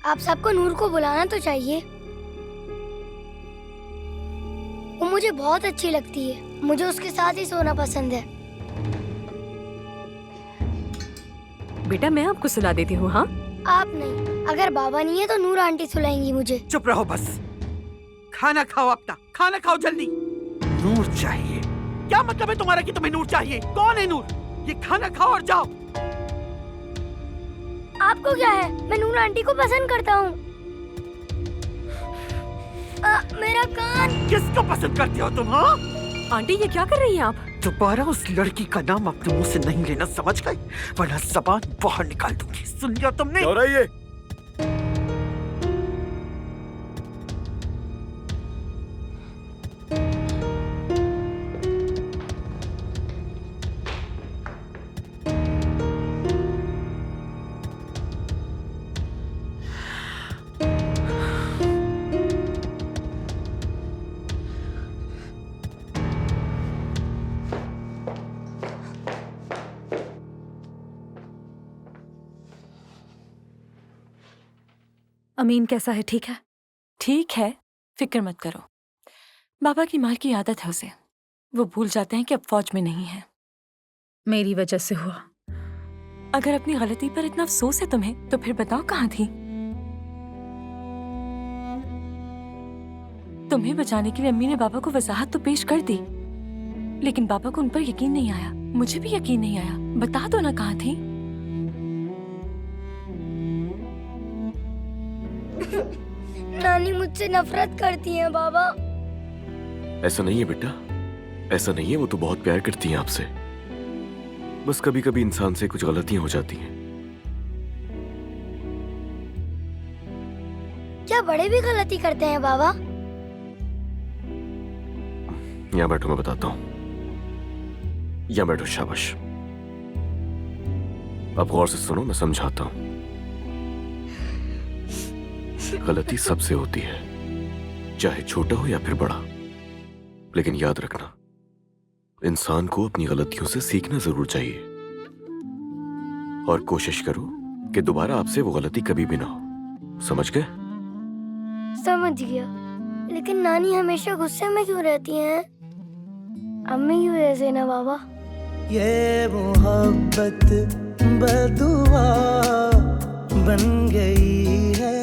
आप सबको नूर को बुलाना तो चाहिए। वो मुझे बहुत अच्छी लगती है, मुझे उसके साथ ही सोना पसंद है। बेटा मैं आपको सुला देती हूँ। हाँ आप नहीं, अगर बाबा नहीं है तो नूर आंटी सुलाएंगी मुझे। चुप रहो बस। खाना खाओ, अपना खाना खाओ जल्दी। नूर चाहिए? क्या मतलब है तुम्हारा कि तुम्हें नूर चाहिए? कौन है नूर? ये खाना खाओ और जाओ। आपको क्या है, मैं नूर आंटी को पसंद करता हूँ। मेरा कान। किसको पसंद करते हो तुम? हाँ आंटी ये क्या कर रही हैं आप? दोबारा उस लड़की का नाम अपने मुंह से नहीं लेना, समझ गई? वरना जबान बाहर निकाल दूंगी। सुन लिया तुमने? क्या हो रहा है ये? अमीन कैसा है? ठीक है? ठीक है, फिक्र मत करो। बाबा की मार की आदत है उसे, वो भूल जाते हैं कि अब फौज में नहीं है। मेरी वजह से हुआ। अगर अपनी गलती पर इतना अफसोस है तुम्हें तो फिर बताओ कहाँ थी? तुम्हें बचाने के लिए अम्मी ने बाबा को वजाहत तो पेश कर दी, लेकिन बाबा को उन पर यकीन नहीं आया, मुझे भी यकीन नहीं आया। बता दो ना कहाँ थी? नानी मुझसे नफरत करती है बाबा। ऐसा नहीं है बेटा, ऐसा नहीं है। वो तो बहुत प्यार करती हैं आपसे। बस कभी कभी इंसान से कुछ गलतियां हो जाती हैं। क्या बड़े भी गलती करते हैं बाबा? यहाँ बैठो, मैं बताता हूँ। यहाँ बैठो, शाबाश। अब गौर से सुनो, मैं समझाता हूँ। गलती सबसे होती है, चाहे छोटा हो या फिर बड़ा। लेकिन याद रखना, इंसान को अपनी गलतियों से सीखना जरूर चाहिए और कोशिश करो कि दोबारा आपसे वो गलती कभी भी ना हो। समझ गए? समझ गया। लेकिन नानी हमेशा गुस्से में क्यों रहती हैं? अम्मी की वजह से ना बाबा। ये मोहब्बत बदुआ बन गई है।